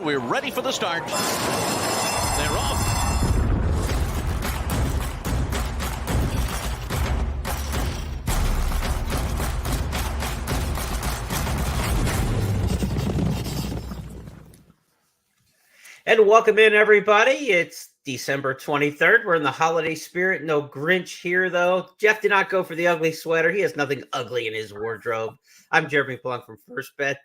We're ready for the start. They're off. And welcome in, everybody. It's December 23rd. We're in the holiday spirit. No Grinch here, though. Jeff did not go for the ugly sweater. He has nothing ugly in his wardrobe. I'm Jeremy Plonk from First Bet.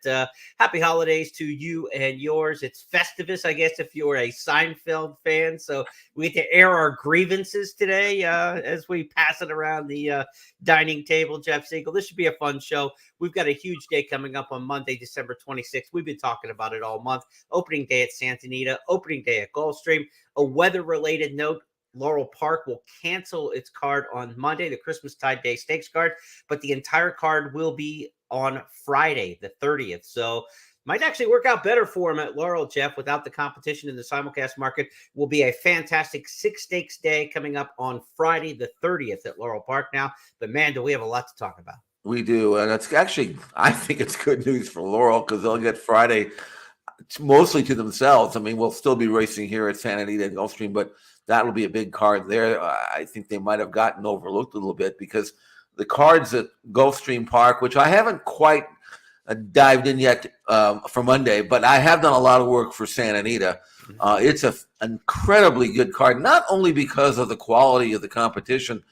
Happy holidays to you and yours. It's Festivus, I guess, if you're a Seinfeld fan. So we get to air our grievances today as we pass it around the dining table. Jeff Siegel, this should be a fun show. We've got a huge day coming up on Monday, December 26th. We've been talking about it all month. Opening day at Santa Anita, opening day at Gulfstream. A weather-related note, Laurel Park will cancel its card on Monday, the Christmas Tide Day Stakes card, but the entire card will be on Friday, the 30th. So might actually work out better for him at Laurel, Jeff, without the competition in the simulcast market. Will be a fantastic six stakes day coming up on Friday, the 30th at Laurel Park now. But, man, do we have a lot to talk about. We do, and it's actually, I think it's good news for Laurel because they'll get Friday mostly to themselves. I mean, we'll still be racing here at Santa Anita and Gulfstream, but that'll be a big card there. I think they might have gotten overlooked a little bit because the cards at Gulfstream Park, which I haven't quite dived in yet for Monday, but I have done a lot of work for Santa Anita. It's an incredibly good card, not only because of the quality of the competition,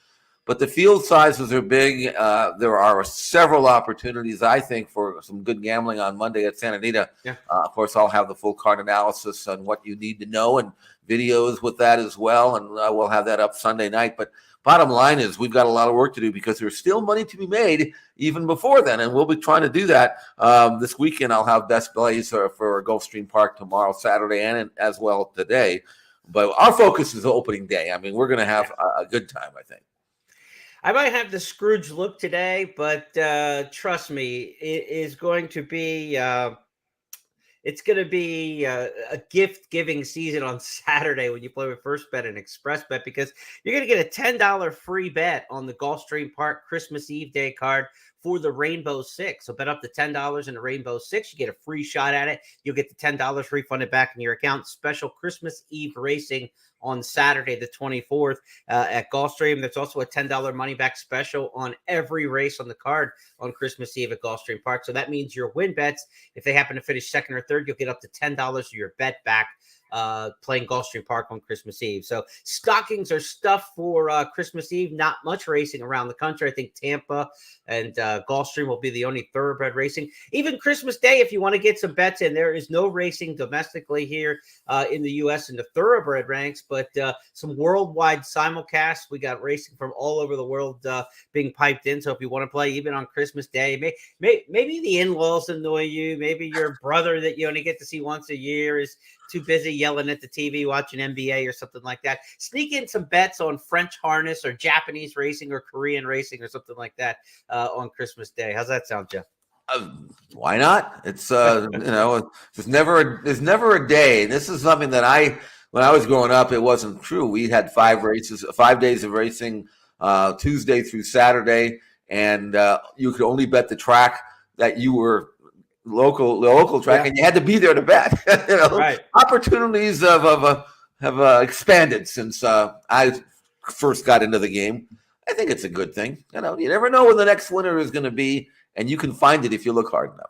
but the field sizes are big. There are several opportunities, I think, for some good gambling on Monday at Santa Anita. Yeah. Of course, I'll have the full card analysis on what you need to know and videos with that as well, and we'll have that up Sunday night. But bottom line is we've got a lot of work to do because there's still money to be made even before then, and we'll be trying to do that. This weekend I'll have best plays for Gulfstream Park tomorrow, Saturday, and as well today. But our focus is the opening day. I mean, we're going to have a good time, I think. I might have the Scrooge look today, but trust me, it is going to be it's going to be a gift-giving season on Saturday when you play with First Bet and Express Bet, because you're going to get a $10 free bet on the Gulfstream Park Christmas Eve Day card for the Rainbow Six. So bet up to $10 in the Rainbow Six. You get a free shot at it. You'll get the $10 refunded back in your account. Special Christmas Eve racing on Saturday, the 24th at Gulfstream. There's also a $10 money back special on every race on the card on Christmas Eve at Gulfstream Park. So that means your win bets, if they happen to finish second or third, you'll get up to $10 of your bet back playing Gulfstream Park on Christmas Eve. So stockings are stuffed for Christmas Eve. Not much racing around the country. I think Tampa and Gulfstream will be the only thoroughbred racing. Even Christmas Day, if you want to get some bets in, there is no racing domestically here in the U.S. in the thoroughbred ranks, but some worldwide simulcasts. We got racing from all over the world being piped in. So if you want to play even on Christmas Day, maybe the in-laws annoy you. Maybe your brother that you only get to see once a year is too busy yelling at the TV watching NBA or something like that. Sneak in some bets on French harness or Japanese racing or Korean racing or something like that on Christmas Day. How's that sound, Jeff? Why not? It's there's never a day. This is something that when I was growing up, it wasn't true. We had 5 days of racing, Tuesday through Saturday, and you could only bet the track that you were the local track, and you had to be there to bet. Right. Opportunities have expanded since I first got into the game. I think it's a good thing. You never know when the next winner is going to be, and you can find it if you look hard enough.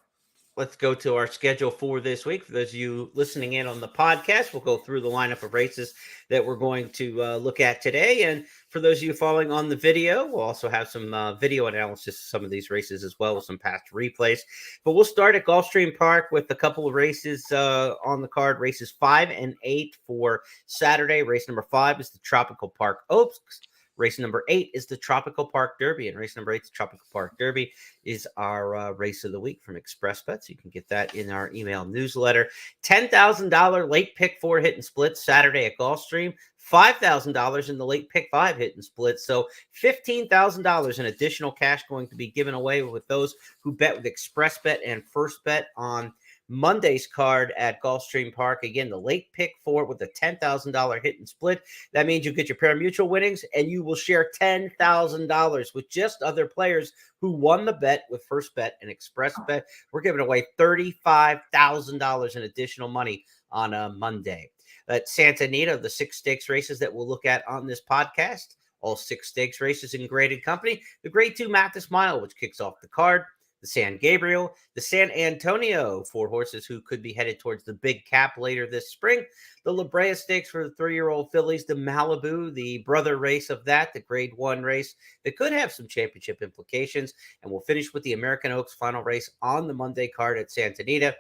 Let's go to our schedule for this week. For those of you listening in on the podcast, we'll go through the lineup of races that we're going to look at today. And for those of you following on the video, we'll also have some video analysis of some of these races as well with some past replays. But we'll start at Gulfstream Park with a couple of races on the card, races 5 and 8 for Saturday. Race number 5 is the Tropical Park Oaks. Race number 8 is the Tropical Park Derby, and race number 8, the Tropical Park Derby, is our race of the week from Express Bet. So you can get that in our email newsletter. $10,000 late pick 4 hit and split Saturday at Gulfstream. $5,000 in the late pick 5 hit and split. So $15,000 in additional cash going to be given away with those who bet with Express Bet and First Bet on Monday's card at Gulfstream Park. Again, the late pick four with a $10,000 hit and split. That means you get your pari-mutuel winnings, and you will share $10,000 with just other players who won the bet with first bet and express bet. We're giving away $35,000 in additional money on a Monday. At Santa Anita, the 6 stakes races that we'll look at on this podcast, all 6 stakes races in graded company. The Grade 2 Mathis Mile, which kicks off the card. The San Gabriel, the San Antonio, 4 horses who could be headed towards the big cap later this spring. The La Brea Stakes for the 3-year-old fillies, the Malibu, the brother race of that, the Grade 1 race that could have some championship implications. And we'll finish with the American Oaks final race on the Monday card at Santa Anita.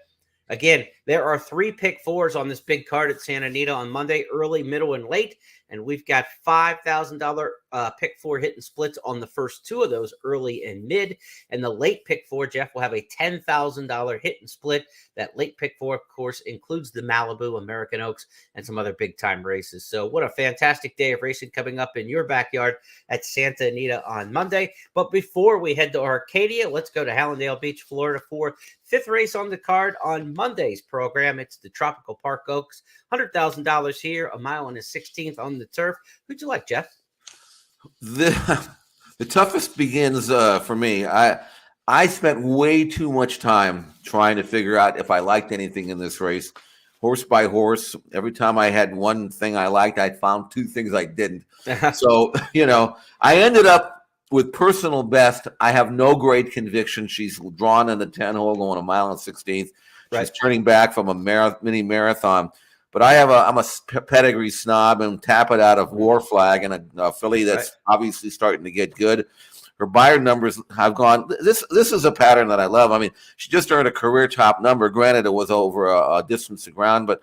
Again, there are 3 pick fours on this big card at Santa Anita on Monday, early, middle, and late. And we've got $5,000 pick four hit and splits on the first 2 of those, early and mid. And the late pick four, Jeff, will have a $10,000 hit and split. That late pick four, of course, includes the Malibu, American Oaks, and some other big time races. So what a fantastic day of racing coming up in your backyard at Santa Anita on Monday. But before we head to Arcadia, let's go to Hallandale Beach, Florida for 5th race on the card on Monday's program. It's the Tropical Park Oaks, $100,000 here, a mile and a 16th on the turf. Who'd you like, Jeff? The toughest begins for me. I spent way too much time trying to figure out if I liked anything in this race, horse by horse. Every time I had one thing I liked, I found 2 things I didn't. So, I ended up with personal best. I have no great conviction. She's drawn in the 10 hole, going a mile and 16th. She's turning back from a mini marathon. But I'm a pedigree snob and tap it out of War Flag and a filly that's obviously starting to get good. Her buyer numbers have gone. This is a pattern that I love. I mean, she just earned a career top number. Granted, it was over a distance of ground, but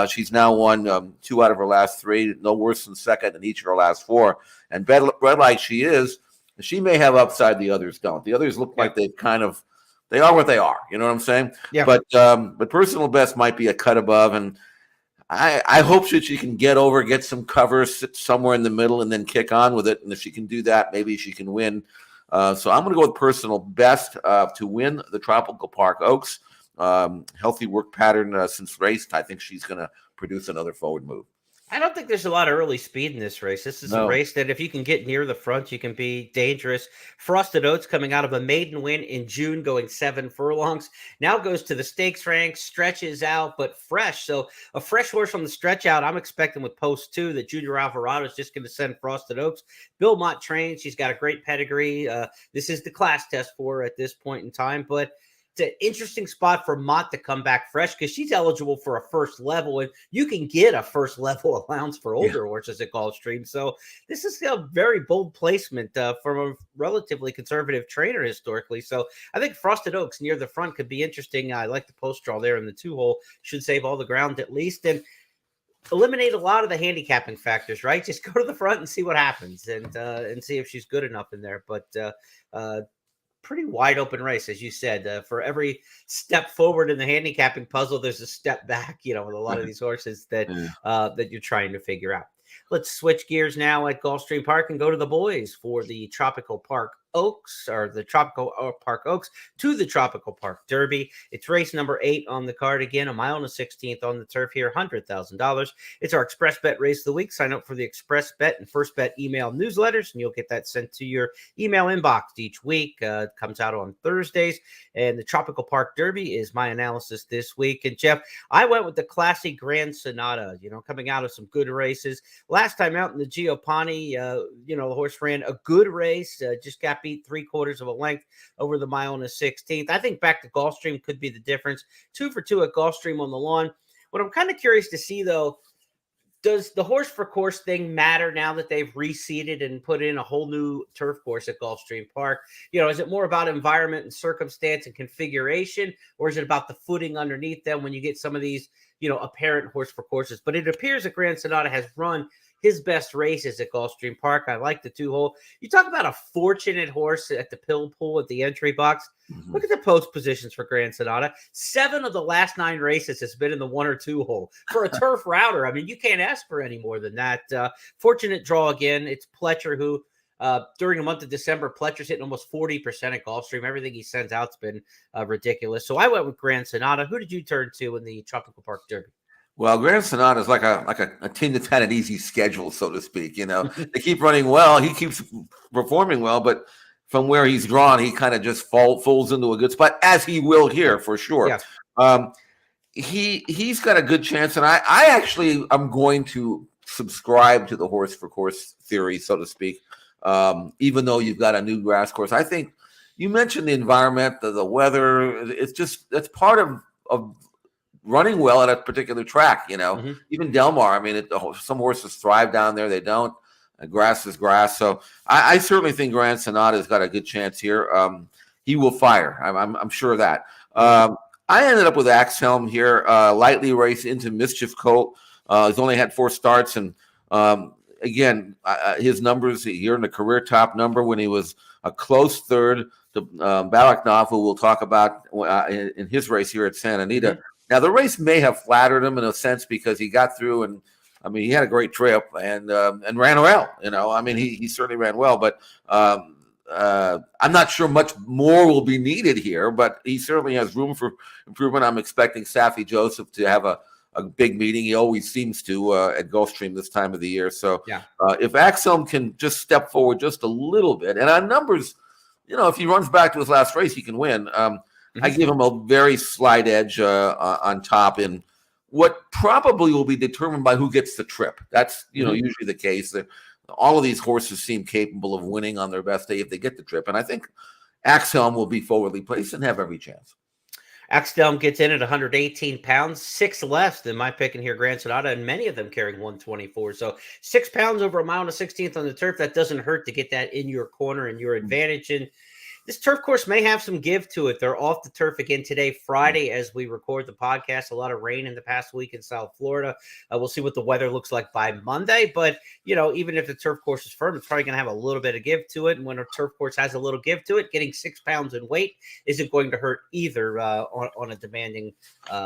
she's now won 2 out of her last 3, no worse than second in each of her last 4. And bred like she is, she may have upside the others don't. The others look like they are what they are. You know what I'm saying? Yeah. But personal best might be a cut above, and I hope that she can get some cover, sit somewhere in the middle, and then kick on with it. And if she can do that, maybe she can win. So I'm going to go with personal best to win the Tropical Park Oaks. Healthy work pattern since race. I think she's going to produce another forward move. I don't think there's a lot of early speed in this race. This is a race that if you can get near the front, you can be dangerous. Frosted Oats coming out of a maiden win in June, going 7 furlongs. Now goes to the stakes ranks, stretches out, but fresh. So a fresh horse on the stretch out. I'm expecting with post 2 that Junior Alvarado is just going to send Frosted Oats. Bill Mott trains. She's got a great pedigree. This is the class test for her at this point in time, but it's an interesting spot for Mott to come back fresh because she's eligible for a first level, and you can get a first level allowance for older horses at Gulfstream. So this is a very bold placement from a relatively conservative trainer historically. So I think Frosted Oaks near the front could be interesting. I like the post draw there in the 2 hole. Should save all the ground at least. And eliminate a lot of the handicapping factors, right? Just go to the front and see what happens and see if she's good enough in there. But pretty wide open race, as you said. For every step forward in the handicapping puzzle, there's a step back, with a lot of these horses that you're trying to figure out. Let's switch gears now at Gulfstream Park and go to the boys for the Tropical Park Oaks, or the Tropical Park Oaks to the Tropical Park Derby. It's race number 8 on the card. Again, a mile and a 16th on the turf here, $100,000. It's our Express Bet race of the week. Sign up for the Express Bet and First Bet email newsletters, and you'll get that sent to your email inbox each week. It comes out on Thursdays, and the Tropical Park Derby is my analysis this week. And Jeff, I went with the classy Grand Sonata, coming out of some good races. Last time out in the Giovanni, the horse ran a good race, just got beat 3/4 of a length over the mile and a 16th. I think back to Gulfstream could be the difference. 2 for 2 at Gulfstream on the lawn. What I'm kind of curious to see, though, does the horse for course thing matter now that they've reseeded and put in a whole new turf course at Gulfstream Park? Is it more about environment and circumstance and configuration, or is it about the footing underneath them when you get some of these, apparent horse for courses? But it appears that Grand Sonata has run his best races at Gulfstream Park. I like the 2 hole. You talk about a fortunate horse at the pill pool at the entry box. Look at the post positions for Grand Sonata. 7 of the last 9 races has been in the 1 or 2 hole for a turf router. I mean, you can't ask for any more than that. Fortunate draw again. It's Pletcher who During the month of December, Pletcher's hitting almost 40% at Gulfstream. Everything he sends out's been ridiculous. So I went with Grand Sonata. Who did you turn to in the Tropical Park Derby? Well, Grand Sonata is like a team that's had an easy schedule, so to speak. They keep running well. He keeps performing well, but from where he's drawn, he kind of just falls into a good spot, as he will here for sure. Yeah. He's got a good chance, and I actually am going to subscribe to the horse for course theory, so to speak. Even though you've got a new grass course, I think you mentioned the environment, the weather. It's just that's part of running well at a particular track. Even Del Mar. I mean, some horses thrive down there; they don't. Grass is grass. So I certainly think Grand Sonata's got a good chance here. He will fire. I'm sure of that. I ended up with Axhelm here, lightly raced into Mischief Colt. He's only had 4 starts, and again, his numbers, he earned a career top number when he was a close third to Balaknov, who we'll talk about in his race here at Santa Anita. Mm-hmm. Now, the race may have flattered him in a sense because he got through, and I mean, he had a great trip and ran well. I mean, he certainly ran well, but I'm not sure much more will be needed here, but he certainly has room for improvement. I'm expecting Safi Joseph to have a big meeting. He always seems to at Gulfstream this time of the year. So yeah. If Axhelm can just step forward just a little bit, and on numbers, if he runs back to his last race, he can win. I give him a very slight edge on top in what probably will be determined by who gets the trip. That's usually the case. All of these horses seem capable of winning on their best day if they get the trip. And I think Axhelm will be forwardly placed and have every chance. Axhelm gets in at 118 pounds, 6 less than my pick in here, Grand Sonata, and many of them carrying 124. So 6 pounds over a mile and a 16th on the turf. That doesn't hurt to get that in your corner and your advantage. And this turf course may have some give to it. They're off the turf again today, Friday, as we record the podcast. A lot of rain in the past week in South Florida. We'll see what the weather looks like by Monday. But, even if the turf course is firm, it's probably going to have a little bit of give to it. And when a turf course has a little give to it, getting 6 pounds in weight isn't going to hurt either on a demanding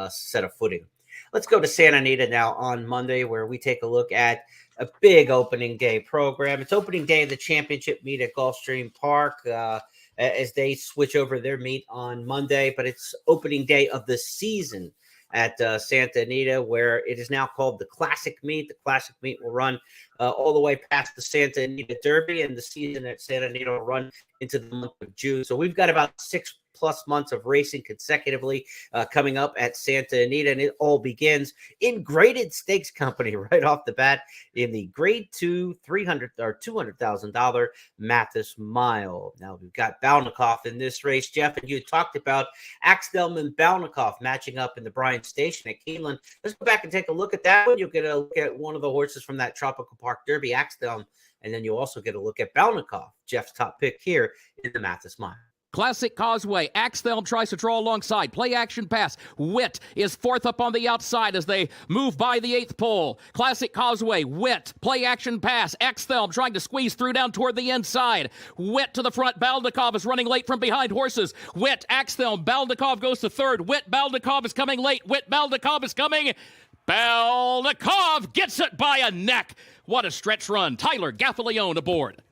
set of footing. Let's go to Santa Anita now on Monday, where we take a look at a big opening day program. It's opening day of the championship meet at Gulfstream Park. As they switch over their meet on Monday, but it's opening day of the season at Santa Anita, where it is now called the Classic Meet. The Classic Meet will run all the way past the Santa Anita Derby, and the season at Santa Anita will run into the month of June. So we've got about 6+ months of racing consecutively coming up at Santa Anita, and it all begins in graded stakes company right off the bat in the Grade 2 $200,000 Mathis Mile. Now we've got Balnikov in this race, Jeff, and you talked about Axhelm and Balnikov matching up in the Bryan Station at Keeneland. Let's go back and take a look at that one. You'll get a look at one of the horses from that Tropical Park Derby, Axhelm, and then you'll also get a look at Balnikov, Jeff's top pick here in the Mathis Mile. Classic Causeway. Axhelm tries to draw alongside. Play action pass. Witt is 4th up on the outside as they move by the 8th pole. Classic Causeway. Witt. Play action pass. Axhelm trying to squeeze through down toward the inside. Witt to the front. Balnikov is running late from behind horses. Witt, Axhelm. Balnikov goes to 3rd. Witt, Balnikov is coming late. Witt, Balnikov is coming. Balnikov gets it by a neck. What a stretch run. Tyler Gaffalione aboard.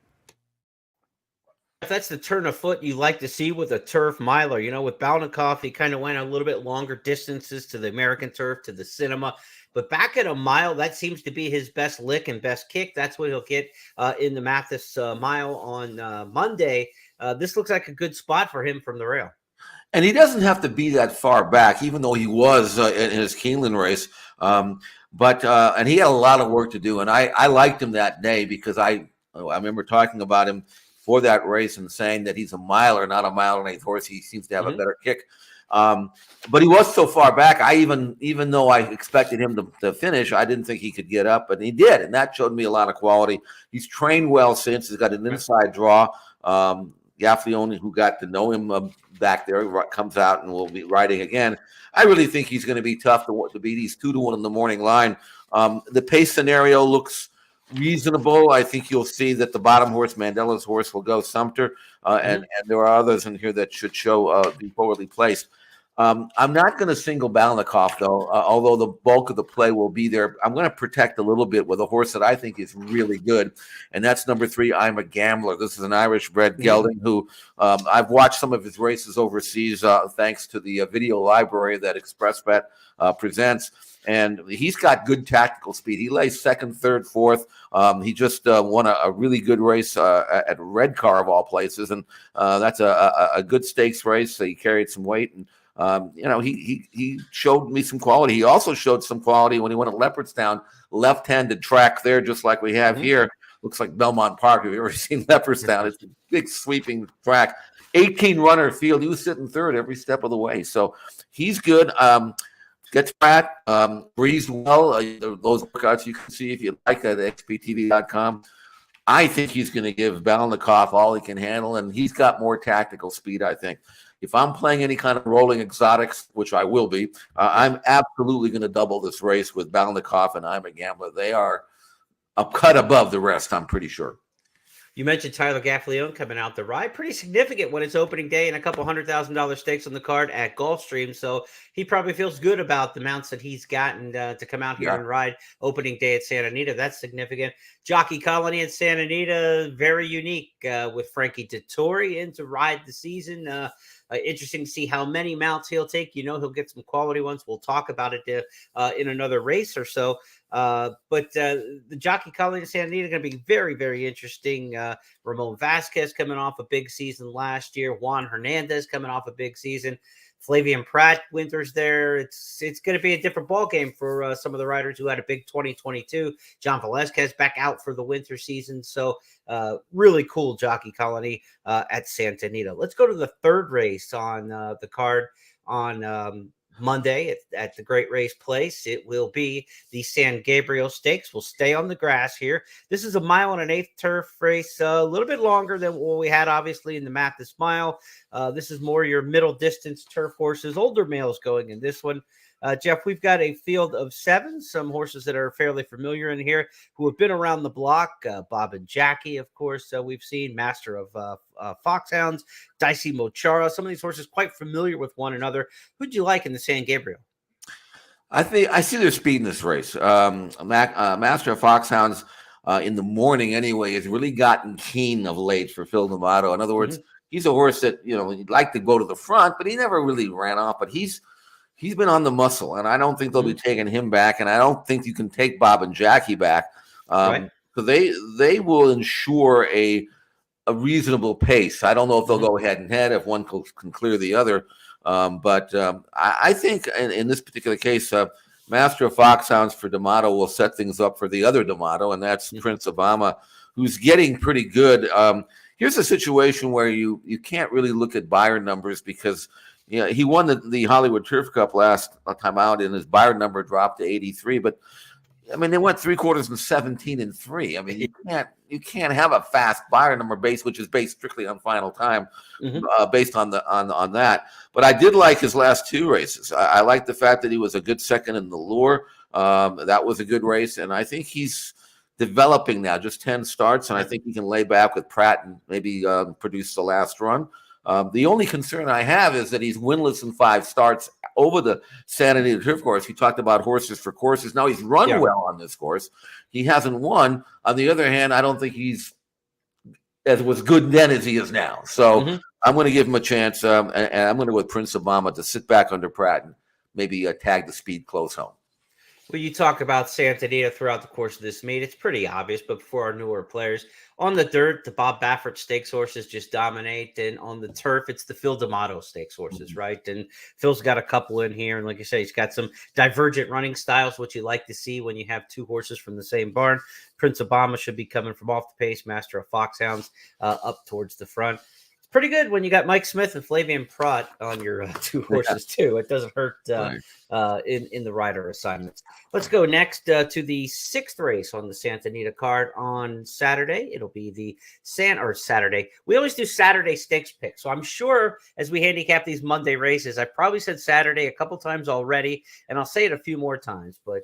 If that's the turn of foot you like to see with a turf miler, with Balnikov, he kind of went a little bit longer distances to the American turf, to the cinema. But back at a mile, that seems to be his best lick and best kick. That's what he'll get in the Mathis Mile on Monday. This looks like a good spot for him from the rail. And he doesn't have to be that far back, even though he was in his Keeneland race. And he had a lot of work to do. And I liked him that day because I remember talking about him for that race and saying that he's a miler, not a mile and 1/8 horse. He seems to have a better kick. But he was so far back. Even though I expected him to finish, I didn't think he could get up, but he did. And that showed me a lot of quality. He's trained well since. He's got an inside draw. Gaffalione, who got to know him back there, comes out and will be riding again. I really think he's going to be tough to beat. He's 2-1 in the morning line. The pace scenario looks reasonable. I think you'll see that the bottom horse, Mandela's horse, will go Sumter, and there are others in here that should show be forwardly placed. I'm not going to single Balnikoff, though, although the bulk of the play will be there. I'm going to protect a little bit with a horse that I think is really good, and that's number 3, I'm a Gambler. This is an Irish-bred gelding who I've watched some of his races overseas thanks to the video library that ExpressBet presents. And he's got good tactical speed. He lays second, third, fourth. He just won a really good race at Redcar of all places, and that's a good stakes race. So he carried some weight, and he showed me some quality. He also showed some quality when he went at Leopardstown, left-handed track there, just like we have here. Looks like Belmont Park. Have you ever seen Leopardstown? It's a big sweeping track. 18-runner field. He was sitting third every step of the way. So he's good. Gets fat, breathes well. Those workouts you can see if you like at xptv.com. I think he's going to give Balnikoff all he can handle, and he's got more tactical speed, I think. If I'm playing any kind of rolling exotics, which I will be, I'm absolutely going to double this race with Balnikoff and I'm a Gambler. They are a cut above the rest, I'm pretty sure. You mentioned Tyler Gaffalione coming out the ride. Pretty significant when it's opening day and a couple $100,000 stakes on the card at Gulfstream. So he probably feels good about the mounts that he's gotten to come out here and ride opening day at Santa Anita. That's significant. Jockey Colony at Santa Anita, very unique with Frankie Dettori in to ride the season. Interesting to see how many mounts he'll take. He'll get some quality ones. We'll talk about it in another race or so. But the Jockey Colony in Santa Anita is going to be very, very interesting. Ramon Vasquez coming off a big season last year. Juan Hernandez coming off a big season. Flavian Pratt winters there. It's going to be a different ball game for some of the riders who had a big 2022. John Velasquez back out for the winter season. So really cool Jockey Colony at Santa Anita. Let's go to the third race on the card on Monday at the Great Race Place. It will be the San Gabriel Stakes. We'll stay on the grass here. This is a 1.125 turf race, a little bit longer than what we had, obviously, in the Mathis Mile. This is more your middle distance turf horses, older males going in this one. Jeff, we've got a field of 7, some horses that are fairly familiar in here who have been around the block. Bob and Jackie, of course, we've seen Master of Foxhounds, Dicey Mochara. Some of these horses quite familiar with one another. Who'd you like in the San Gabriel? I think I see their speed in this race. Master of Foxhounds in the morning anyway has really gotten keen of late for Phil D'Amato. In other words, he's a horse that he'd like to go to the front, but he never really ran off. But he's been on the muscle, and I don't think they'll be taking him back, and I don't think you can take Bob and Jackie back. So they will ensure a reasonable pace. I don't know if they'll go head and head if one can clear the other, but I think in this particular case, Master of Foxhounds for D'Amato will set things up for the other D'Amato, and that's Prince Obama, who's getting pretty good. Here's a situation where you can't really look at Bayern numbers because he won the Hollywood Turf Cup last time out, and his Bayern number dropped to 83. But I mean, they went 3/4 and 17 and 3. I mean, you can't have a fast Bayern number base, which is based strictly on final time, based on that. But I did like his last 2 races. I like the fact that he was a good second in the Lure. That was a good race, and I think he's developing now. Just 10 starts, and I think he can lay back with Pratt and maybe produce the last run. The only concern I have is that he's winless in 5 starts over the Santa Anita Turf Course. He talked about horses for courses. Now he's run well on this course. He hasn't won. On the other hand, I don't think he's as was good then as he is now. So I'm going to give him a chance, and I'm going to go with Prince Obama to sit back under Pratt and maybe tag the speed close home. Well, you talk about Santa Anita throughout the course of this meet. It's pretty obvious, but for our newer players, on the dirt, the Bob Baffert stakes horses just dominate. And on the turf, it's the Phil D'Amato stakes horses, right? And Phil's got a couple in here. And like you say, he's got some divergent running styles, which you like to see when you have 2 horses from the same barn. Prince Obama should be coming from off the pace. Master of Foxhounds up towards the front. Pretty good when you got Mike Smith and Flavian Pratt on your 2 horses too. It doesn't hurt in the rider assignments. Let's go next to the 6th race on the Santa Anita card on Saturday. It'll be the Saturday. We always do Saturday stakes picks. So I'm sure as we handicap these Monday races, I probably said Saturday a couple times already, and I'll say it a few more times. But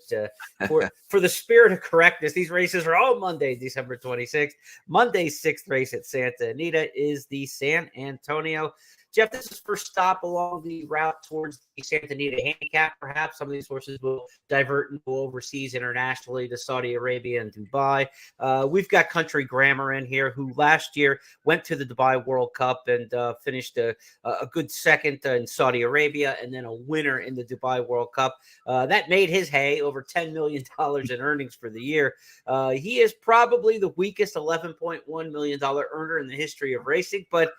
for the spirit of correctness, these races are all Monday, December 26th. Monday's 6th race at Santa Anita is the San Antonio Jeff, this is first stop along the route towards the Santa Anita handicap. Perhaps some of these horses will divert and go overseas internationally to Saudi Arabia and Dubai. We've got Country Grammar in here, who last year went to the Dubai World Cup and finished a good second in Saudi Arabia, and then a winner in the Dubai World Cup. That made his hay, over $10 million in earnings for the year. He is probably the weakest $11.1 million earner in the history of racing, but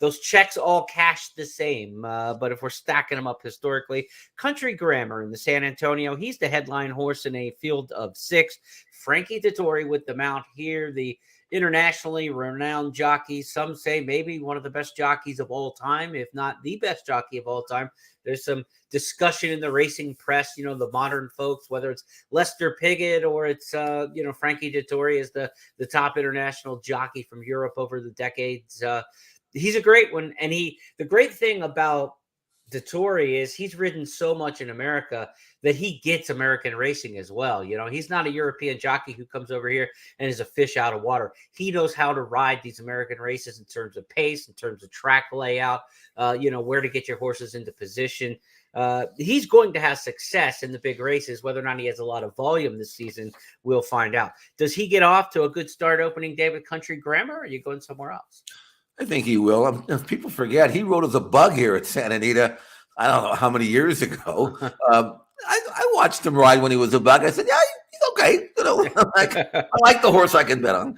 those checks all cash the same. But if we're stacking them up historically, Country Grammar in the San Antonio, he's the headline horse in a field of 6. Frankie Dettori with the mount here, the internationally renowned jockey. Some say maybe one of the best jockeys of all time, if not the best jockey of all time. There's some discussion in the racing press, the modern folks, whether it's Lester Piggott or it's, Frankie Dettori is the top international jockey from Europe over the decades. He's a great one. And the great thing about Dettori is he's ridden so much in America that he gets American racing as well. He's not a European jockey who comes over here and is a fish out of water. He knows how to ride these American races in terms of pace, in terms of track layout, where to get your horses into position. He's going to have success in the big races. Whether or not he has a lot of volume this season, we'll find out. Does he get off to a good start opening day with Country Grammar, or are you going somewhere else? I think he will. If people forget, he rode as a bug here at Santa Anita, I don't know how many years ago. I watched him ride when he was a bug. I said, yeah, he's okay. I like the horse I can bet on.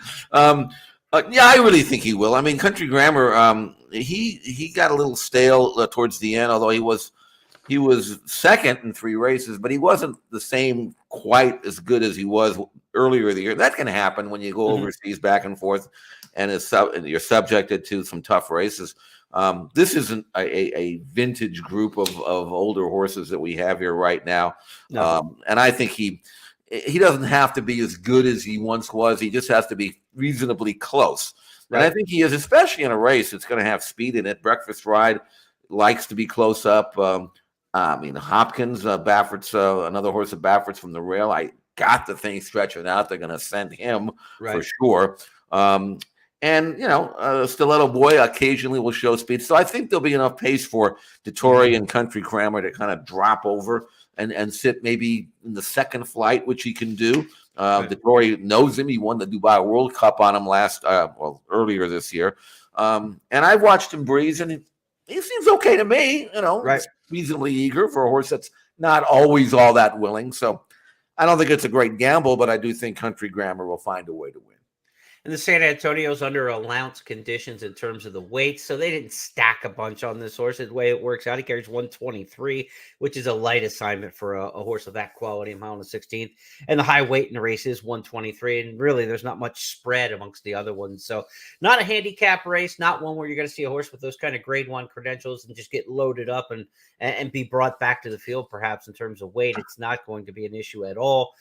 I really think he will. I mean, Country Grammar, he got a little stale towards the end, although he was second in 3 races, but he wasn't the same, quite as good as he was earlier in the year. That can happen when you go overseas back and forth, and you're subjected to some tough races. This isn't a vintage group of older horses that we have here right now. No. And I think he doesn't have to be as good as he once was. He just has to be reasonably close. Right. And I think he is, especially in a race that's going to have speed in it. Breakfast Ride likes to be close up. Hopkins, Baffert's another horse of Baffert's from the rail. I got the thing stretching out. They're going to send him for sure. Stiletto Boy occasionally will show speed. So I think there'll be enough pace for Dettori and Country Grammar to kind of drop over and sit maybe in the second flight, which he can do. Dettori knows him. He won the Dubai World Cup on him earlier this year. And I've watched him breeze, and he seems okay to me. Reasonably eager for a horse that's not always all that willing. So I don't think it's a great gamble, but I do think Country Grammar will find a way to win. And the San Antonio's under allowance conditions in terms of the weight, so they didn't stack a bunch on this horse. The way it works out, he carries 123, which is a light assignment for a horse of that quality, a mile and 16th. And the high weight in the race is 123, and really there's not much spread amongst the other ones. So not a handicap race, not one where you're going to see a horse with those kind of grade 1 credentials and just get loaded up and be brought back to the field perhaps in terms of weight. It's not going to be an issue at all.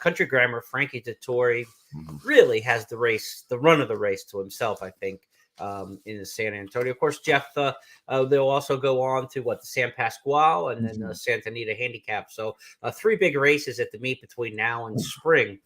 Country Grammar, Frankie Dettori really has the run of the race to himself, I think, in the San Antonio. Of course, Jeff, they'll also go on to the San Pasquale and then the Santa Anita handicap. So 3 big races at the meet between now and spring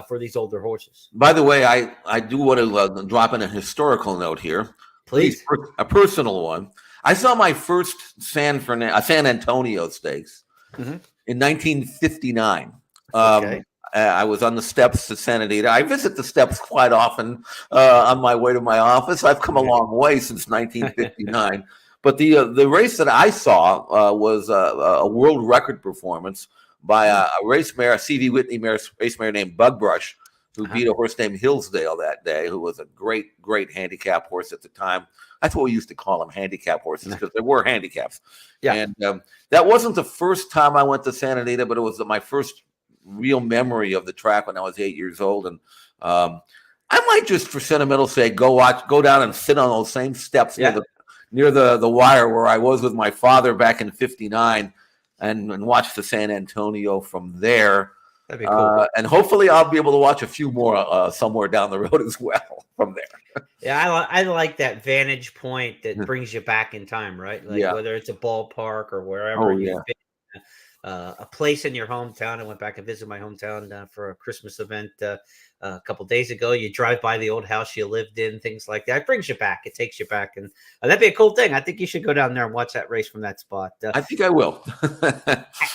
for these older horses. By the way, I do want to drop in a historical note here. Please. A personal one. I saw my first San Antonio Stakes in 1959. Okay. I was on the steps to Santa Anita. I visit the steps quite often on my way to my office. I've come a long way since 1959. But the race that I saw was a world record performance by a race mare, a C.V. Whitney race mare named Bugbrush, who beat a horse named Hillsdale that day, who was a great, great handicap horse at the time. That's what we used to call them, handicap horses, because there were handicaps. Yeah. And that wasn't the first time I went to Santa Anita, but it was my first real memory of the track when I was 8 years old. And I might just, for sentimental sake, go down and sit on those same steps near the wire where I was with my father back in 59 and watch the San Antonio from there. That'd be cool. And hopefully I'll be able to watch a few more somewhere down the road as well from there. Yeah, I like that vantage point that brings you back in time, right? Like whether it's a ballpark or wherever you've been a place in your hometown. I went back and visited my hometown for a Christmas event a couple days ago. You drive by the old house you lived in, things like that. It brings you back. It takes you back, and that'd be a cool thing. I think you should go down there and watch that race from that spot. I think I will.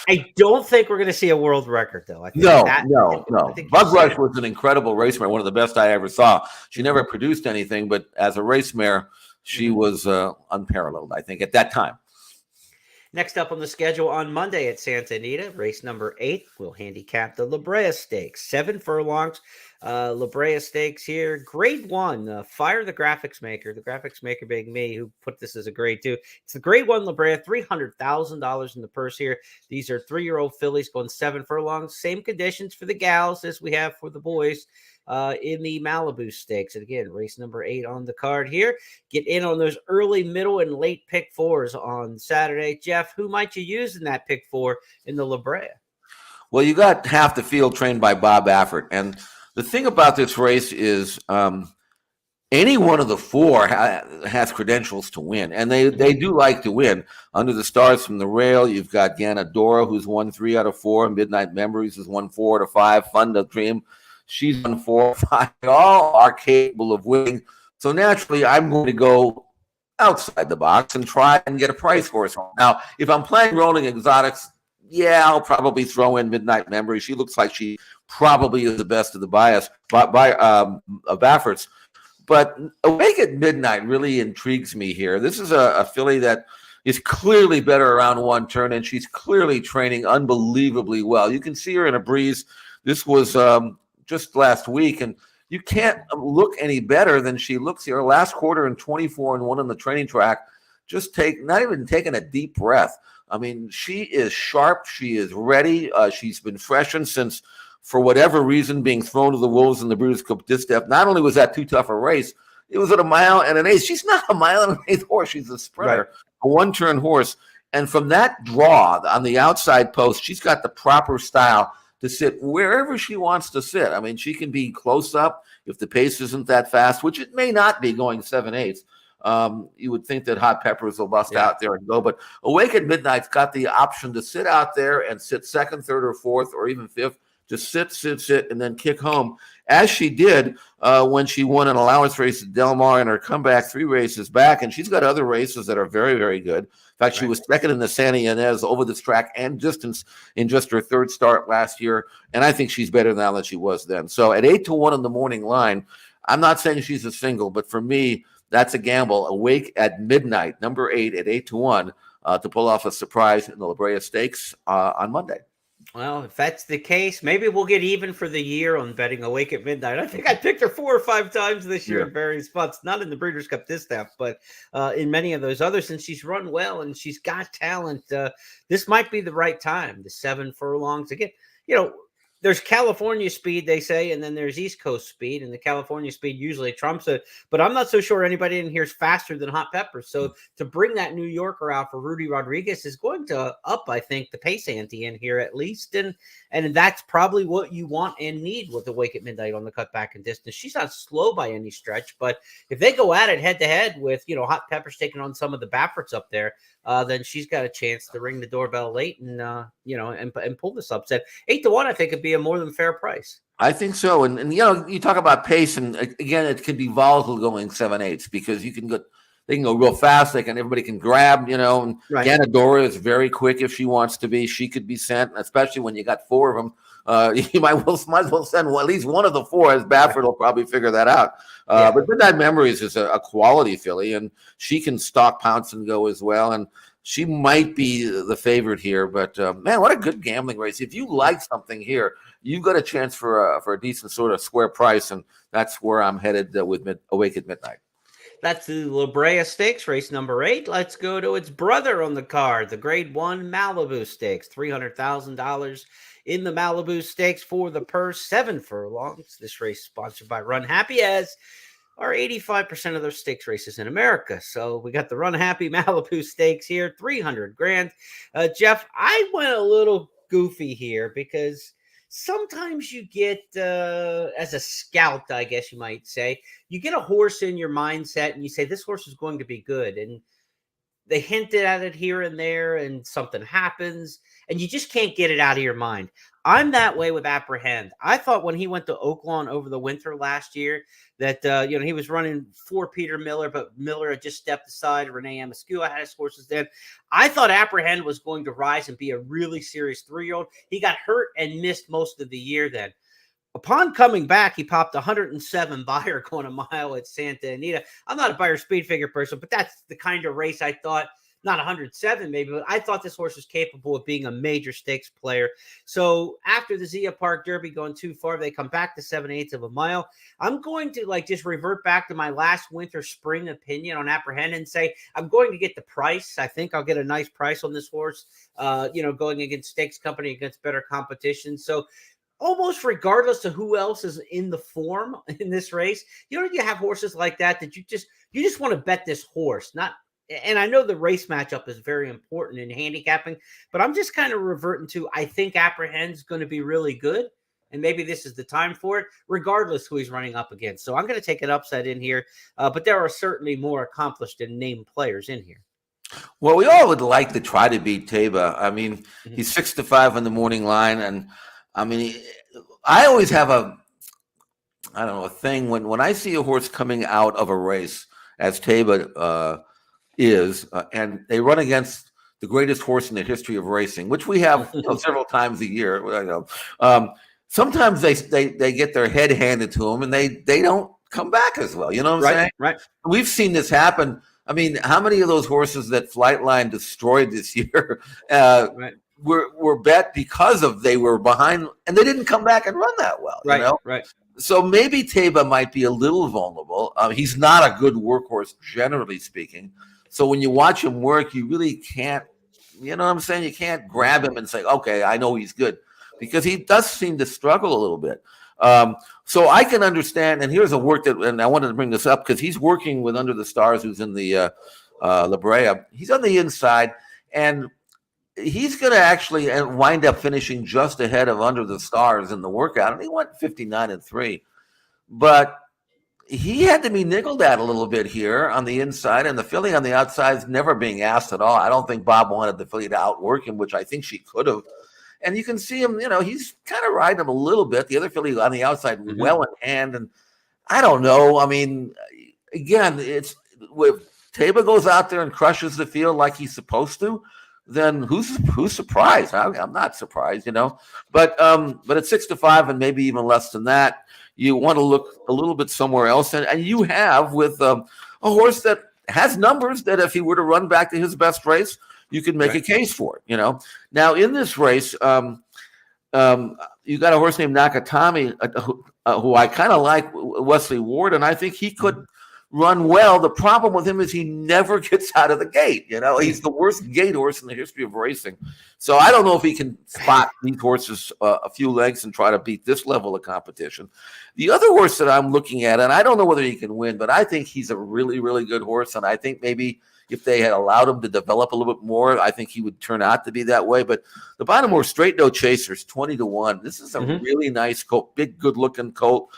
I don't think we're going to see a world record, though. I think No. I think Bug Rush was an incredible race mare, one of the best I ever saw. She never produced anything, but as a race mare, she was unparalleled, I think, at that time. Next up on the schedule on Monday at Santa Anita, race number 8, we'll handicap the La Brea Stakes. 7 furlongs. La Brea Stakes here. Grade 1, Fire the Graphics Maker. The graphics maker being me, who put this as a grade 2. It's the grade 1 La Brea, $300,000 in the purse here. These are 3-year-old fillies going 7 furlongs. Same conditions for the gals as we have for the boys. In the Malibu Stakes. And again, race number 8 on the card here. Get in on those early, middle, and late pick 4s on Saturday. Jeff, who might you use in that pick 4 in the La Brea? Well, you got half the field trained by Bob Baffert. And the thing about this race is any one of the 4 has credentials to win. And they do like to win. Under the Stars from the Rail, you've got Ganadora, who's won 3 out of 4. Midnight Memories has won 4 out of 5. Fun to Dream, she's won 4 or 5. All are capable of winning. So naturally, I'm going to go outside the box and try and get a price for us. Now, if I'm playing rolling exotics, yeah, I'll probably throw in Midnight Memory. She looks like she probably is the best of the bias by Baffert's. But Awake at Midnight really intrigues me here. This is a filly that is clearly better around one turn, and she's clearly training unbelievably well. You can see her in a breeze. This was just last week, and you can't look any better than she looks here. Last quarter in 24-1 on the training track. Not even taking a deep breath. I mean, she is sharp. She is ready. She's been freshened since, for whatever reason, being thrown to the wolves in the Breeders' Cup Distaff. Not only was that too tough a race, it was at 1 mile and 1/8. She's not a 1 mile and 1/8 horse. She's a sprinter, right. A one-turn horse. And from that draw on the outside post, she's got the proper style to sit wherever she wants to sit. I mean, she can be close up if the pace isn't that fast, which it may not be going 7/8. You would think that Hot Peppers will bust out there and go, but Awake at Midnight's got the option to sit out there and sit 2nd, 3rd, or 4th, or even 5th. Just sit, and then kick home, as she did when she won an allowance race at Del Mar in her comeback 3 races back. And she's got other races that are very, very good. In fact, she was 2nd in the Santa Ynez over this track and distance in just her 3rd start last year. And I think she's better now than she was then. So at 8-1 in the morning line, I'm not saying she's a single, but for me, that's a gamble. Awake at Midnight, number 8 at 8-1 to pull off a surprise in the La Brea Stakes on Monday. Well, if that's the case, maybe we'll get even for the year on betting Awake at Midnight. I think I picked her 4 or 5 times this year in various spots, not in the Breeders' Cup Distaff, but in many of those others. And she's run well and she's got talent. This might be the right time. The 7 furlongs again. There's California speed, they say, and then there's East Coast speed, and the California speed usually trumps it. But I'm not so sure anybody in here is faster than Hot Peppers. So to bring that New Yorker out for Rudy Rodriguez is going to up, I think, the pace ante in here at least. And that's probably what you want and need with Awake at Midnight on the cutback and distance. She's not slow by any stretch, but if they go at it head-to-head with, Hot Peppers taking on some of the Bafferts up there, then she's got a chance to ring the doorbell late and pull this upset. 8-1, I think, would be a more than fair price. I think so. And you talk about pace, and again, it can be volatile going 7/8 because they can go real fast. Everybody can grab, and right. Ganadora is very quick if she wants to be. She could be sent, especially when you got 4 of them. You might as well send at least one of the 4, as Baffert will probably figure that out. But Midnight Memories is a quality filly, and she can stalk, pounce, and go as well. And she might be the favorite here. But, man, what a good gambling race. If you like something here, you've got a chance for a decent sort of square price, and that's where I'm headed with Awake at Midnight. That's the La Brea Stakes, race number 8. Let's go to its brother on the card, the Grade 1 Malibu Stakes, $300,000 in the Malibu Stakes for the purse, 7 furlongs. This race sponsored by Run Happy, as are 85% of their stakes races in America. So we got the Run Happy Malibu Stakes here, $300,000. Jeff, I went a little goofy here because sometimes you get, as a scout, I guess you might say, you get a horse in your mindset and you say, this horse is going to be good. And they hinted at it here and there, and something happens, and you just can't get it out of your mind. I'm that way with Apprehend. I thought when he went to Oaklawn over the winter last year that he was running for Peter Miller, but Miller had just stepped aside. Renee Amascua had his horses then. I thought Apprehend was going to rise and be a really serious 3-year-old. He got hurt and missed most of the year then. Upon coming back, he popped 107 Beyer going a mile at Santa Anita. I'm not a Beyer speed figure person, but that's the kind of race I thought, not 107 maybe, but I thought this horse was capable of being a major stakes player. So after the Zia Park Derby going too far, they come back to 7/8 of a mile. I'm going to just revert back to my last winter spring opinion on Apprehend and say I'm going to get the price. I think I'll get a nice price on this horse, going against Stakes Company, against better competition. So almost regardless of who else is in the form in this race, you have horses like that you just want to bet this horse. And I know the race matchup is very important in handicapping, but I'm just kind of reverting to, I think Apprehend's going to be really good, and maybe this is the time for it, regardless who he's running up against. So I'm going to take an upset in here, but there are certainly more accomplished and named players in here. Well, we all would like to try to beat Taba. I mean, he's 6-5 on the morning line, and I mean, I always have a thing when I see a horse coming out of a race, as Taba and they run against the greatest horse in the history of racing, which we have several times a year. Sometimes they get their head handed to them, and they don't come back as well. You know what I'm saying? Right. We've seen this happen. I mean, how many of those horses that Flightline destroyed this year were bet because they were behind and they didn't come back and run that well? Right. So maybe Taba might be a little vulnerable. He's not a good workhorse, generally speaking. So when you watch him work, you really can't, you know what I'm saying? You can't grab him and say, okay, I know he's good, because he does seem to struggle a little bit. So I can understand, and here's a work and I wanted to bring this up because he's working with Under the Stars, who's in the La Brea. He's on the inside, and he's going to actually wind up finishing just ahead of Under the Stars in the workout, and he went 59-3. But he had to be nickeled at a little bit here on the inside, and the filly on the outside is never being asked at all. I don't think Bob wanted the filly to outwork him, which I think she could have. And you can see him, he's kind of riding him a little bit. The other filly on the outside, well in hand. And I don't know. I mean, again, it's if Taba goes out there and crushes the field like he's supposed to, then who's surprised? I'm not surprised, But at 6-5 and maybe even less than that, you want to look a little bit somewhere else. And you have with a horse that has numbers that if he were to run back to his best race, you could make a case for it, Now, in this race, you got a horse named Nakatomi, who I kind of like, Wesley Ward, and I think he could run well. The problem with him is he never gets out of the gate. He's the worst gate horse in the history of racing. So I don't know if he can spot these horses a few lengths and try to beat this level of competition. The other horse that I'm looking at, and I don't know whether he can win, but I think he's a really, really good horse. And I think maybe if they had allowed him to develop a little bit more, I think he would turn out to be that way. But the Baltimore Straight No Chasers, 20-1. This is a really nice colt, big, good-looking colt.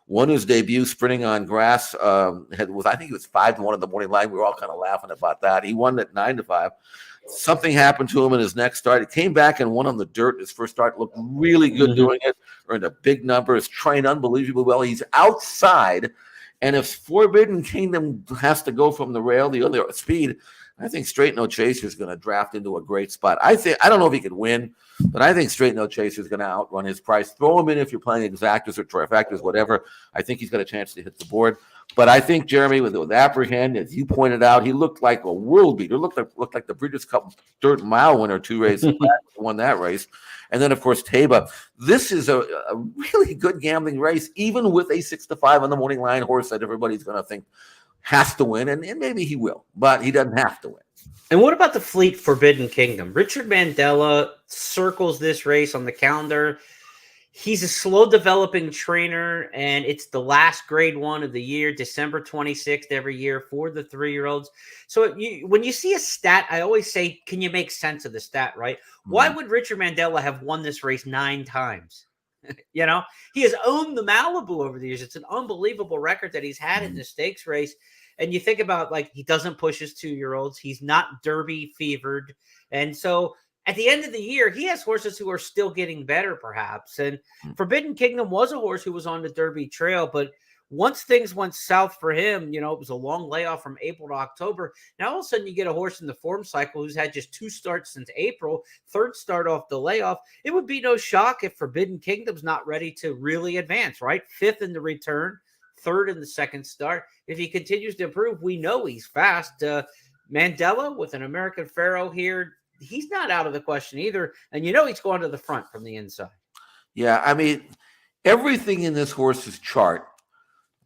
Won his debut sprinting on grass. I think he was 5-1 in the morning line. We were all kind of laughing about that. He won at 9-5. Something happened to him in his next start. He came back and won on the dirt. His first start looked really good doing it. Earned a big number. Is trained unbelievably well. He's outside. And if Forbidden Kingdom has to go from the rail, the other speed, I think Straight No Chaser is going to draft into a great spot. I don't know if he could win, but I think Straight No Chaser is going to outrun his price. Throw him in if you're playing exactas or trifectas, whatever. I think he's got a chance to hit the board. But I think Jeremy, with Apprehend, as you pointed out, he looked like a world beater. Looked like the Breeders' Cup Dirt Mile winner 2 races back, won that race. And then, of course, Taba. This is a really good gambling race, even with a 6-5 on the morning line horse that everybody's going to think has to win, and maybe he will, but he doesn't have to win. And what about the Fleet Forbidden Kingdom? Richard Mandela circles this race on the calendar. He's a slow developing trainer, and it's the last grade 1 of the year, December 26th every year for the 3-year-olds. So when you see a stat, I always say, can you make sense of the stat, right? Why would Richard Mandela have won this race 9 times? He has owned the Malibu over the years. It's an unbelievable record that he's had in the stakes race. And you think about, like, he doesn't push his 2-year-olds. He's not Derby fevered. And so at the end of the year, he has horses who are still getting better, perhaps. And Forbidden Kingdom was a horse who was on the Derby trail, but once things went south for him, it was a long layoff from April to October. Now, all of a sudden, you get a horse in the form cycle who's had just 2 starts since April, 3rd start off the layoff. It would be no shock if Forbidden Kingdom's not ready to really advance, right? 5th in the return, 3rd in the second start. If he continues to improve, we know he's fast. Mandela with an American Pharaoh here, he's not out of the question either. And he's going to the front from the inside. Yeah, I mean, everything in this horse's chart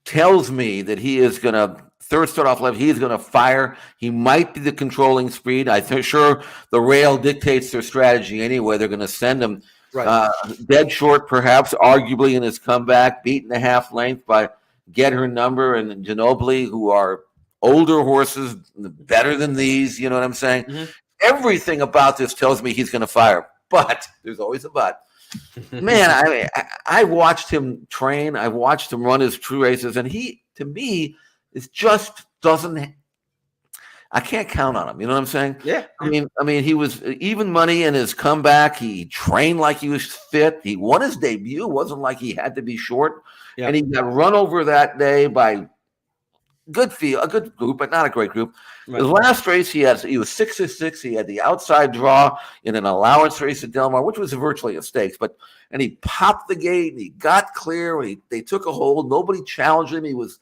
tells me that he is going to 3rd start off left. He is going to fire. He might be the controlling speed. I think sure the rail dictates their strategy anyway. They're going to send him dead short, perhaps, arguably in his comeback, beaten a half length by Get Her Number and Ginobili, who are older horses, better than these. You know what I'm saying? Mm-hmm. Everything about this tells me he's going to fire, but there's always a but. Man, I watched him train. I watched him run his true races, and he, to me, is just doesn't. I can't count on him. You know what I'm saying? Yeah. I mean, he was even money in his comeback. He trained like he was fit. He won his debut. It wasn't like he had to be short, and he got run over that day by a good group, but not a great group. Right. The last race he was 6-6. He had the outside draw in an allowance race at Del Mar, which was virtually a stakes. And he popped the gate and he got clear. They took a hold. Nobody challenged him. He was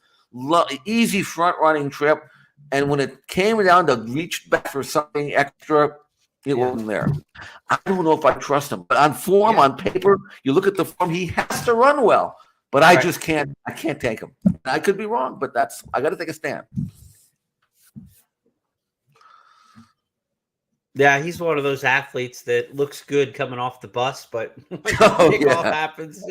easy front running trip. And when it came down to reach back for something extra, it wasn't there. I don't know if I trust him, but on form, on paper, you look at the form, he has to run well. But I just can't. I can't take him. I could be wrong, but I got to take a stand. Yeah, he's one of those athletes that looks good coming off the bus, but when the takeoff happens,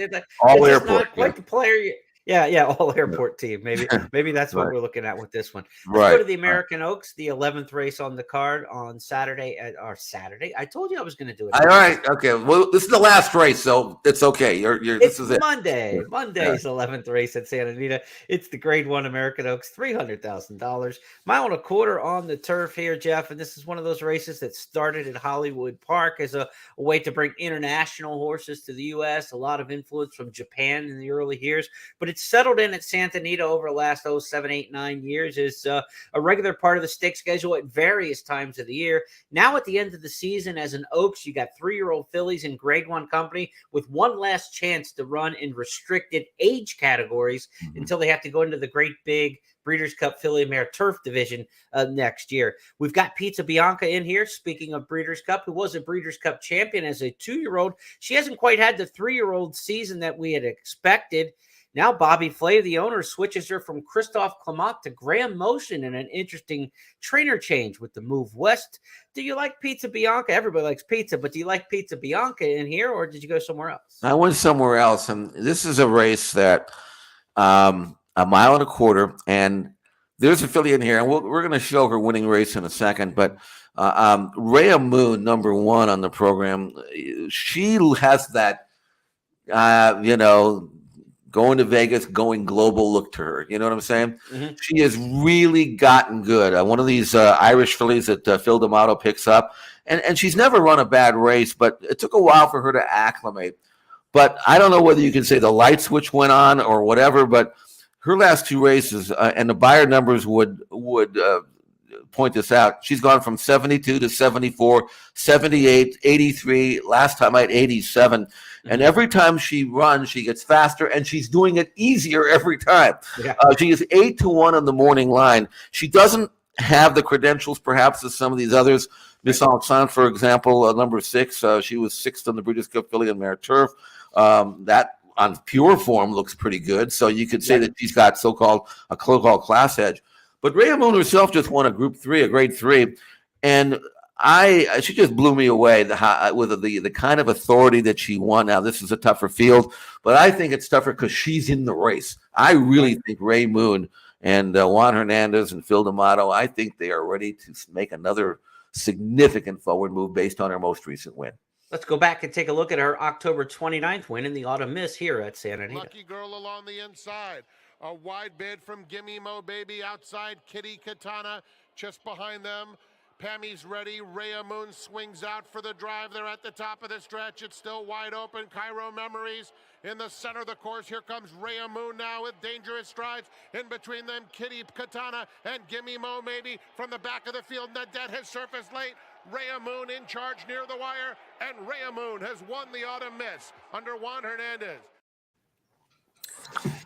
all it's airport, not quite the player. All airport team. Maybe that's what we're looking at with this one. Let's go to the American Oaks, the 11th race on the card on Saturday. I told you I was going to do it. All right. Okay. Well, this is the last race, so it's okay. This is it. Monday. Monday's 11th race at Santa Anita. It's the Grade 1 American Oaks, $300,000. Mile and a quarter on the turf here, Jeff. And this is one of those races that started at Hollywood Park as a way to bring international horses to the U.S. A lot of influence from Japan in the early years, but it's settled in at Santa Anita over the last 7, 8, 9 years. Is a regular part of the stake schedule at various times of the year. Now at the end of the season, as an Oaks, you got 3-year-old fillies in Grade 1 company with one last chance to run in restricted age categories until they have to go into the great big Breeders' Cup Filly Mare Turf Division next year. We've got Pizza Bianca in here, speaking of Breeders' Cup, who was a Breeders' Cup champion as a 2-year-old. She hasn't quite had the 3-year-old season that we had expected. Now Bobby Flay, the owner, switches her from Christophe Clement to Graham Motion in an interesting trainer change with the move west. Do you like Pizza Bianca? Everybody likes pizza, but do you like Pizza Bianca in here, or did you go somewhere else? I went somewhere else, and this is a race that a mile and a quarter, and there's a filly in here, and we're going to show her winning race in a second, but Rhea Moon, number 1 on the program, she has that, going to Vegas, going global look to her. You know what I'm saying? Mm-hmm. She has really gotten good. One of these Irish fillies that Phil D'Amato picks up. And she's never run a bad race, but it took a while for her to acclimate. But I don't know whether you can say the light switch went on or whatever, but her last 2 races, and the buyer numbers would point this out, she's gone from 72 to 74, 78, 83, last time I had 87. And every time she runs, she gets faster, and she's doing it easier every time. Yeah. She is 8-1 on the morning line. She doesn't have the credentials, perhaps, as some of these others. Miss Alexandre, for example, number 6, she was 6th on the Breeders' Cup Filly and Mare Turf. That on pure form looks pretty good. So you could say that she's got a so-called class edge. But Rhea Moon herself just won a Group 3, a Grade 3, and she just blew me away with the kind of authority that she won. Now, this is a tougher field, but I think it's tougher because she's in the race. I really think Rhea Moon and Juan Hernandez and Phil D'Amato, I think they are ready to make another significant forward move based on her most recent win. Let's go back and take a look at her October 29th win in the Autumn Miss here at Santa Anita. Lucky Girl along the inside. A wide bid from Gimme Mo Baby outside. Kitty Katana just behind them. Pammy's ready. Rhea Moon swings out for the drive. They're at the top of the stretch. It's still wide open. Cairo Memories in the center of the course. Here comes Rhea Moon now with dangerous strides. In between them, Kitty Katana and Gimme Mo Maybe from the back of the field. Nadette has surfaced late. Rhea Moon in charge near the wire. And Rhea Moon has won the Autumn Miss under Juan Hernandez.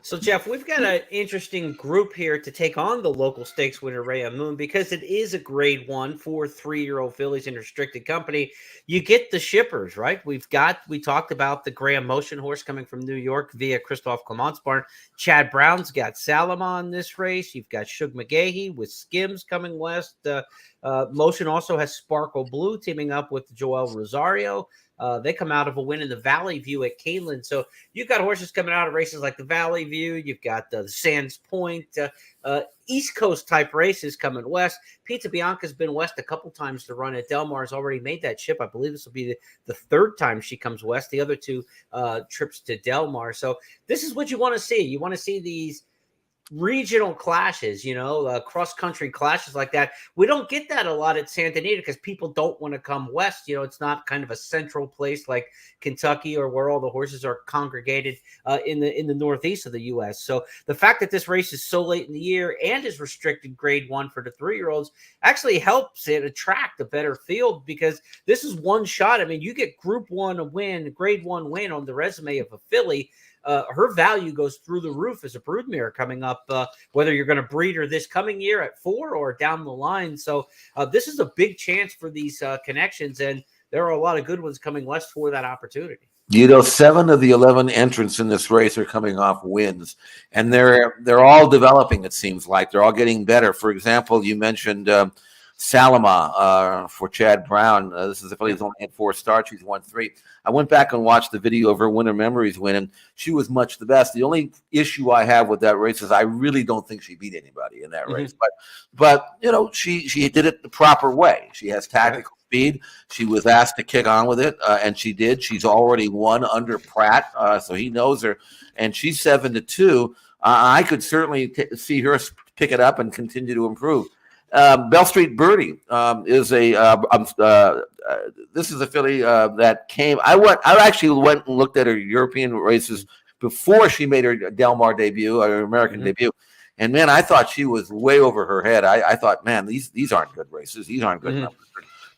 So, Jeff, we've got an interesting group here to take on the local stakes winner, Rhea Moon, because it is a grade 1 for 3-year-old fillies in restricted company. You get the shippers, right? We talked about the Graham Motion horse coming from New York via Christophe Clement's barn. Chad Brown's got Salama in this race. You've got Shug McGahee with Skims coming west. Motion also has Sparkle Blue teaming up with Joel Rosario. They come out of a win in the Valley View at Keeneland. So you've got horses coming out of races like the Valley View. You've got the Sands Point, East Coast type races coming west. Pizza Bianca's been west a couple times to run at Del Mar's already made that trip. I believe this will be the third time she comes west. The other two trips to Del Mar. So this is what you want to see. You want to see these regional clashes, cross-country clashes like that. We don't get that a lot at Santa Anita because people don't want to come west. It's not kind of a central place like Kentucky or where all the horses are congregated in the northeast of the U.S. So the fact that this race is so late in the year and is restricted grade 1 for the 3-year-olds actually helps it attract a better field because this is one shot. I mean, you get Group 1 win, grade 1 win on the resume of a filly. Her value goes through the roof as a broodmare coming up, whether you're going to breed her this coming year at 4 or down the line. So this is a big chance for these connections, and there are a lot of good ones coming west for that opportunity. 7 of the 11 entrants in this race are coming off wins, and they're all developing. It seems like they're all getting better. For example, you mentioned Salama for Chad Brown. This is a filly who's only had 4 starts. She's won 3. I went back and watched the video of her Winter Memories win, and she was much the best. The only issue I have with that race is I really don't think she beat anybody in that race. But she did it the proper way. She has tactical speed. She was asked to kick on with it, and she did. She's already won under Pratt, so he knows her. And she's 7-2. I could certainly see her pick it up and continue to improve. Bell Street Birdie is this is a filly that came. I actually went and looked at her European races before she made her Del Mar debut, her American debut, and man, I thought she was way over her head. I thought, man, these aren't good races. These aren't good numbers.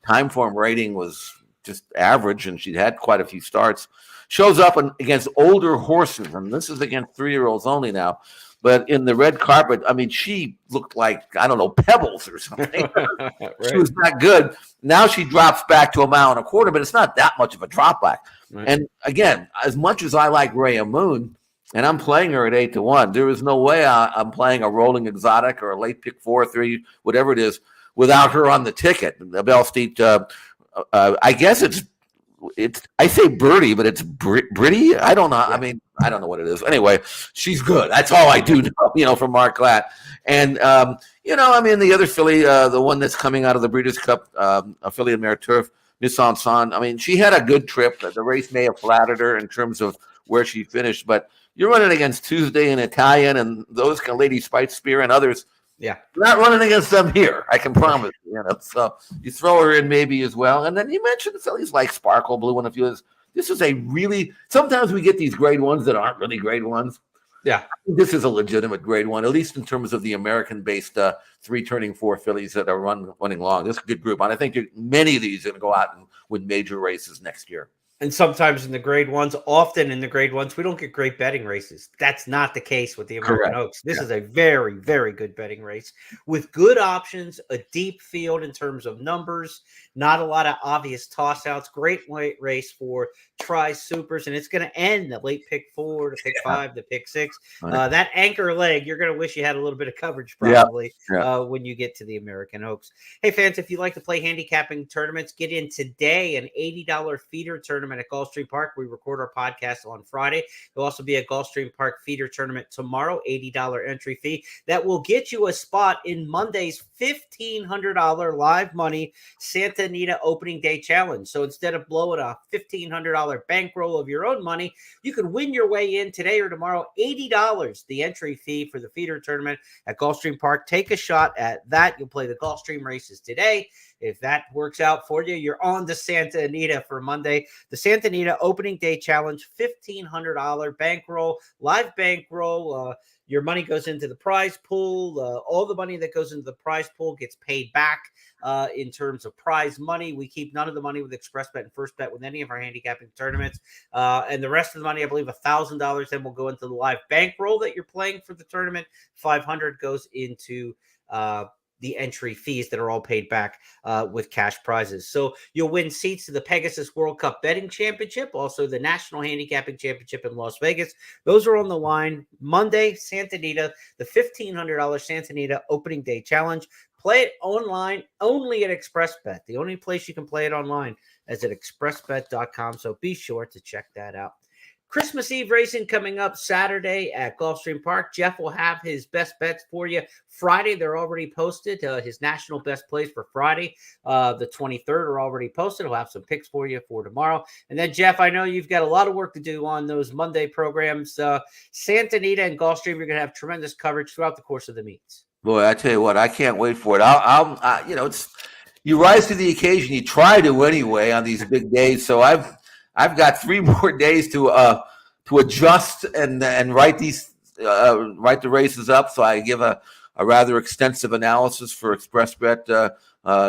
Time form rating was just average, and she'd had quite a few starts. Shows up against older horses, and this is against 3-year-olds only now. But in the red carpet, I mean, she looked like, I don't know, pebbles or something. Right. She was not good. Now she drops back to 1.25 miles, but it's not that much of a drop back. Right. And again, as much as I like Rhea Moon, and I'm playing her at 8-1, there is no way I'm playing a rolling exotic or a late pick 4, 3, whatever it is, without her on the ticket. The Bell Street, I guess it's I say Birdie, but it's Britty. I don't know. I mean, I don't know what it is. Anyway, she's good. That's all I do know, from Mark Glatt. And, I mean, the other filly, the one that's coming out of the Breeders' Cup, affiliate Mare Turf, Miss Ansan. I mean, she had a good trip. The race may have flattered her in terms of where she finished, but you're running against Tuesday and Italian and those kind of Lady Spite Spear and others. Yeah, not running against them here, I can promise. So you throw her in maybe as well. And then you mentioned fillies like Sparkle Blue and a few others. This is a really, sometimes we get these grade 1s that aren't really grade 1s. Yeah, this is a legitimate grade 1, at least in terms of the American-based 3 turning 4 fillies that are running long. This is a good group, and I think many of these are going to go out and win major races next year. And sometimes in the grade 1s, often in the grade 1s, we don't get great betting races. That's not the case with the American Oaks. This is a very, very good betting race with good options, a deep field in terms of numbers, not a lot of obvious toss-outs. Great race for tri-supers, and it's going to end the late pick 4 to pick 5 to pick 6. That anchor leg, you're going to wish you had a little bit of coverage probably when you get to the American Oaks. Hey, fans, if you like to play handicapping tournaments, get in today, an $80 feeder tournament tournament at Gulfstream Park. We record our podcast on Friday. There'll also be a Gulfstream Park feeder tournament tomorrow, $80 entry fee. That will get you a spot in Monday's $1,500 live money Santa Anita opening day challenge. So instead of blowing a $1,500 bankroll of your own money, you could win your way in today or tomorrow. $80, the entry fee for the feeder tournament at Gulfstream Park. Take a shot at that. You'll play the Gulfstream races today. If that works out for you, you're on to Santa Anita for Monday. The Santa Anita opening day challenge, $1,500 bankroll, live bankroll. Your money goes into the prize pool. All the money that goes into the prize pool gets paid back in terms of prize money. We keep none of the money with ExpressBet and FirstBet with any of our handicapping tournaments. And the rest of the money, I believe $1,000 then will go into the live bankroll that you're playing for the tournament. $500 goes into the entry fees that are all paid back with cash prizes. So you'll win seats to the Pegasus World Cup Betting Championship, also the National Handicapping Championship in Las Vegas. Those are on the line Monday, Santa Anita, the $1,500 Santa Anita opening day challenge. Play it online only at ExpressBet. The only place you can play it online is at expressbet.com. So be sure to check that out. Christmas Eve racing coming up Saturday at Gulfstream Park. Jeff will have his best bets for you. Friday, they're already posted. His national best plays for Friday, the 23rd, are already posted. He'll have some picks for you for tomorrow. And then, Jeff, I know you've got a lot of work to do on those Monday programs. Santa Anita and Gulfstream, you're going to have tremendous coverage throughout the course of the meets. Boy, I tell you what, I can't wait for it. It's you rise to the occasion. You try to anyway on these big days. So I've got 3 more days to adjust and write the races up. So I give a rather extensive analysis for ExpressBet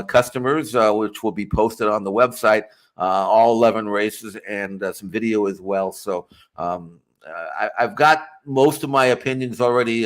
customers, which will be posted on the website. All 11 races and some video as well. So I've got most of my opinions already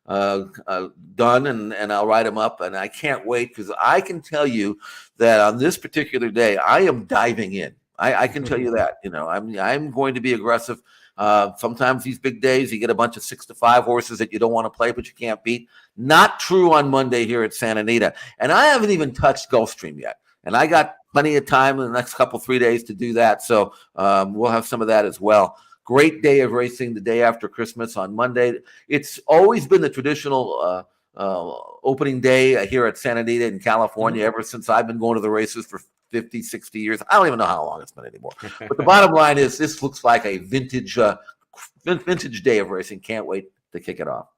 done, and I'll write them up. And I can't wait, because I can tell you that on this particular day, I am diving in. I can tell you that, I'm going to be aggressive. Sometimes these big days, you get a bunch of 6-5 horses that you don't want to play, but you can't beat. Not true on Monday here at Santa Anita. And I haven't even touched Gulfstream yet. And I got plenty of time in the next 3 days to do that. So we'll have some of that as well. Great day of racing the day after Christmas on Monday. It's always been the traditional opening day here at Santa Anita in California ever since I've been going to the races for 50, 60 years. I don't even know how long it's been anymore. But the bottom line is, this looks like a vintage day of racing. Can't wait to kick it off.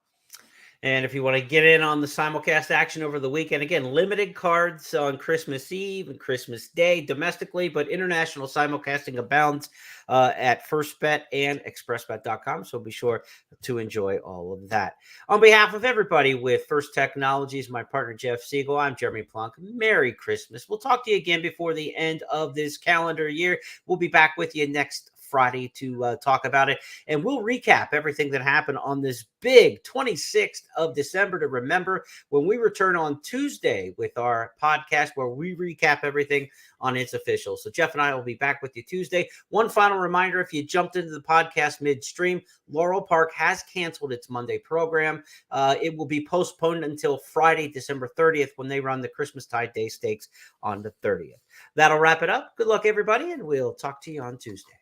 And if you want to get in on the simulcast action over the weekend, again, limited cards on Christmas Eve and Christmas Day domestically, but international simulcasting abounds at FirstBet and expressbet.com. So be sure to enjoy all of that. On behalf of everybody with First Technologies, my partner Jeff Siegel, I'm Jeremy Plonk. Merry Christmas. We'll talk to you again before the end of this calendar year. We'll be back with you next Friday to talk about it, and we'll recap everything that happened on this big 26th of December to remember, when we return on Tuesday with our podcast where we recap everything on It's Official. So Jeff and I will be back with you Tuesday. One final reminder, if you jumped into the podcast midstream, Laurel Park has canceled its Monday program. It will be postponed until Friday, December 30th, when they run the Christmastide Day Stakes on the 30th. That'll wrap it up. Good luck, everybody, and we'll talk to you on Tuesday.